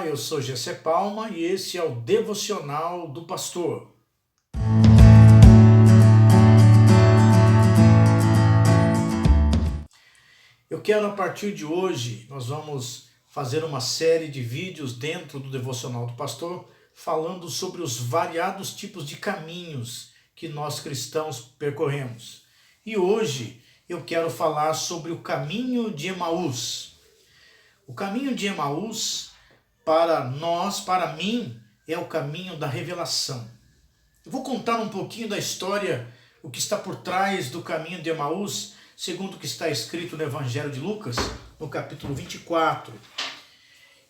eu sou Gessé Palma e esse é o Devocional do Pastor. Eu quero, a partir de hoje, nós vamos fazer uma série de vídeos dentro do Devocional do Pastor, falando sobre os variados tipos de caminhos que nós cristãos percorremos. E hoje eu quero falar sobre o caminho de Emaús. O caminho de Emaús, para nós, para mim, é o caminho da revelação. Eu vou contar um pouquinho da história, o que está por trás do caminho de Emaús, segundo o que está escrito no Evangelho de Lucas, no capítulo 24.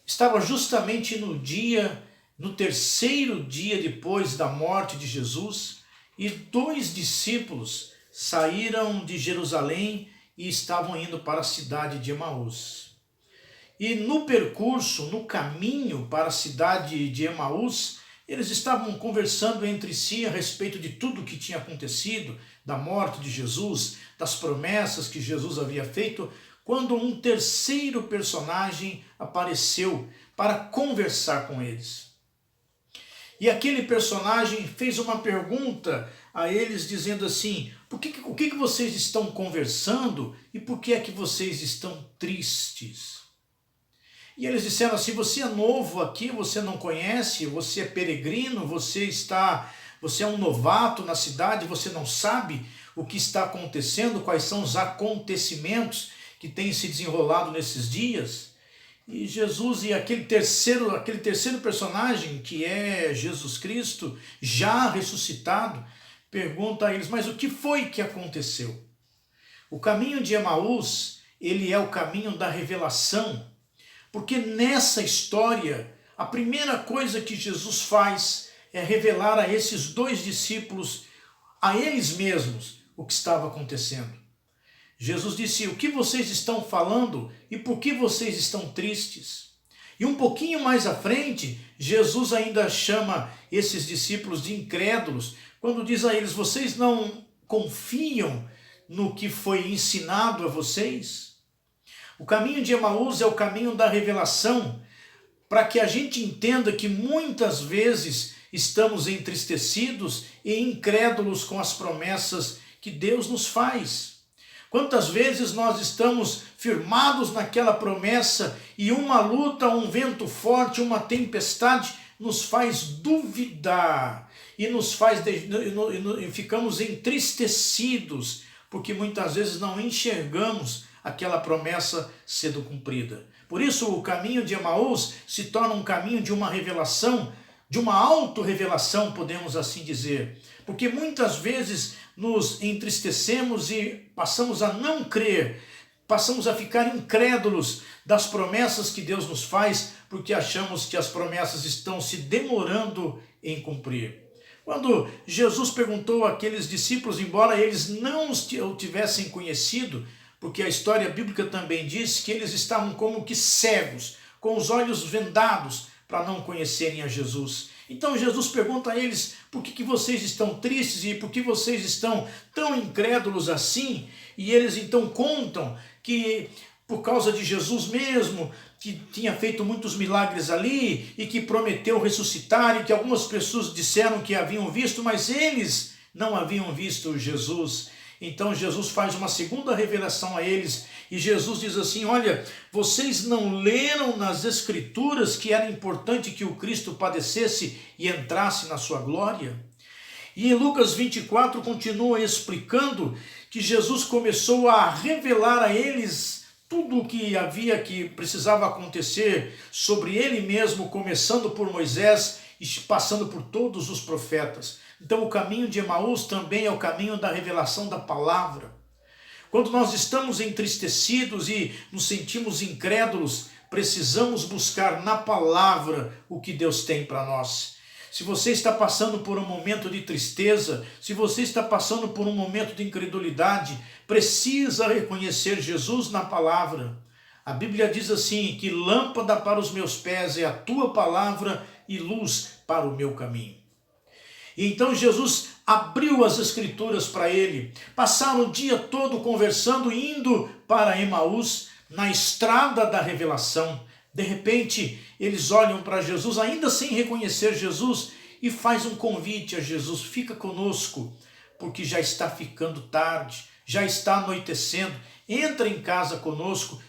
Estava justamente no terceiro dia depois da morte de Jesus, e 2 discípulos saíram de Jerusalém e estavam indo para a cidade de Emaús. E no percurso, no caminho para a cidade de Emaús, eles estavam conversando entre si a respeito de tudo o que tinha acontecido, da morte de Jesus, das promessas que Jesus havia feito, quando um terceiro personagem apareceu para conversar com eles. E aquele personagem fez uma pergunta a eles, dizendo assim: o que vocês estão conversando e por que é que vocês estão tristes? E eles disseram assim: você é novo aqui, você não conhece, você é peregrino, você é um novato na cidade, você não sabe o que está acontecendo, quais são os acontecimentos que têm se desenrolado nesses dias. E Jesus e aquele terceiro personagem, que é Jesus Cristo, já ressuscitado, pergunta a eles: mas o que foi que aconteceu? O caminho de Emaús, ele é o caminho da revelação. Porque nessa história, a primeira coisa que Jesus faz é revelar a esses 2 discípulos, a eles mesmos, o que estava acontecendo. Jesus disse: o que vocês estão falando e por que vocês estão tristes? E um pouquinho mais à frente, Jesus ainda chama esses discípulos de incrédulos, quando diz a eles: vocês não confiam no que foi ensinado a vocês? O caminho de Emaús é o caminho da revelação, para que a gente entenda que muitas vezes estamos entristecidos e incrédulos com as promessas que Deus nos faz. Quantas vezes nós estamos firmados naquela promessa e uma luta, um vento forte, uma tempestade nos faz duvidar e e ficamos entristecidos, porque muitas vezes não enxergamos aquela promessa sendo cumprida. Por isso o caminho de Emaús se torna um caminho de uma revelação, de uma autorrevelação, podemos assim dizer. Porque muitas vezes nos entristecemos e passamos a não crer, passamos a ficar incrédulos das promessas que Deus nos faz, porque achamos que as promessas estão se demorando em cumprir. Quando Jesus perguntou àqueles discípulos, embora eles não o tivessem conhecido, porque a história bíblica também diz que eles estavam como que cegos, com os olhos vendados, para não conhecerem a Jesus. Então Jesus pergunta a eles: por que vocês estão tristes e por que vocês estão tão incrédulos assim? E eles então contam que por causa de Jesus mesmo, que tinha feito muitos milagres ali e que prometeu ressuscitar, e que algumas pessoas disseram que haviam visto, mas eles não haviam visto Jesus. Então Jesus faz uma segunda revelação a eles, e Jesus diz assim: olha, vocês não leram nas Escrituras que era importante que o Cristo padecesse e entrasse na sua glória? E em Lucas 24 continua explicando que Jesus começou a revelar a eles tudo o que precisava acontecer sobre ele mesmo, começando por Moisés e passando por todos os profetas. Então o caminho de Emaús também é o caminho da revelação da palavra. Quando nós estamos entristecidos e nos sentimos incrédulos, precisamos buscar na palavra o que Deus tem para nós. Se você está passando por um momento de tristeza, se você está passando por um momento de incredulidade, precisa reconhecer Jesus na palavra. A Bíblia diz assim, que lâmpada para os meus pés é a tua palavra e luz para o meu caminho. E então Jesus abriu as Escrituras para ele. Passaram o dia todo conversando, indo para Emaús, na estrada da revelação. De repente, eles olham para Jesus, ainda sem reconhecer Jesus, e faz um convite a Jesus: fica conosco, porque já está ficando tarde, já está anoitecendo, entra em casa conosco,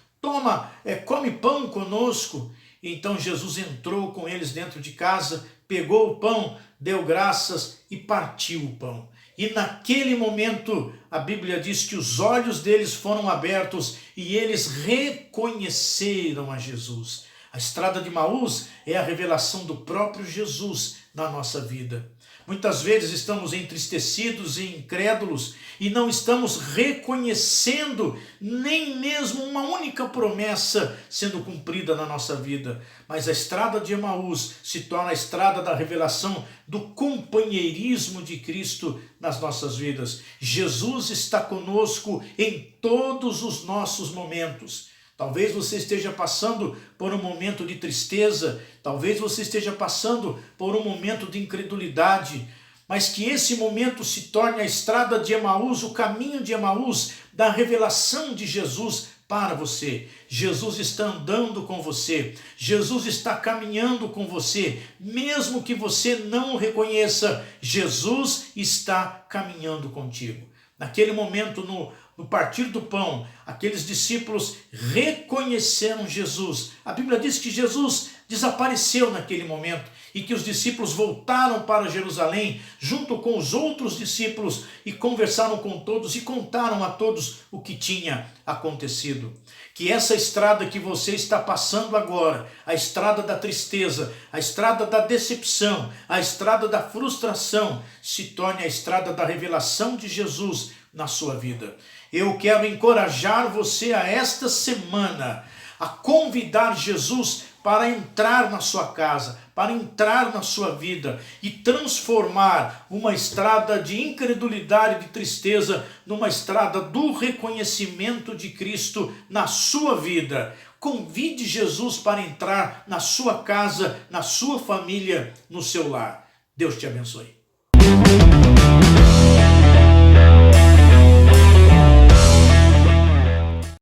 come pão conosco. Então Jesus entrou com eles dentro de casa, pegou o pão, deu graças e partiu o pão. E naquele momento, a Bíblia diz que os olhos deles foram abertos e eles reconheceram a Jesus. A estrada de Emaús é a revelação do próprio Jesus na nossa vida. Muitas vezes estamos entristecidos e incrédulos e não estamos reconhecendo nem mesmo uma única promessa sendo cumprida na nossa vida. Mas a estrada de Emaús se torna a estrada da revelação do companheirismo de Cristo nas nossas vidas. Jesus está conosco em todos os nossos momentos. Talvez você esteja passando por um momento de tristeza, talvez você esteja passando por um momento de incredulidade, mas que esse momento se torne a estrada de Emaús, o caminho de Emaús, da revelação de Jesus para você. Jesus está andando com você, Jesus está caminhando com você, mesmo que você não o reconheça, Jesus está caminhando contigo. Naquele momento, no partir do pão, aqueles discípulos reconheceram Jesus. A Bíblia diz que Jesus desapareceu naquele momento e que os discípulos voltaram para Jerusalém junto com os outros discípulos e conversaram com todos e contaram a todos o que tinha acontecido. Que essa estrada que você está passando agora, a estrada da tristeza, a estrada da decepção, a estrada da frustração, se torne a estrada da revelação de Jesus na sua vida. Eu quero encorajar você a esta semana a convidar Jesus para entrar na sua casa, para entrar na sua vida e transformar uma estrada de incredulidade, de tristeza, numa estrada do reconhecimento de Cristo na sua vida. Convide Jesus para entrar na sua casa, na sua família, no seu lar. Deus te abençoe.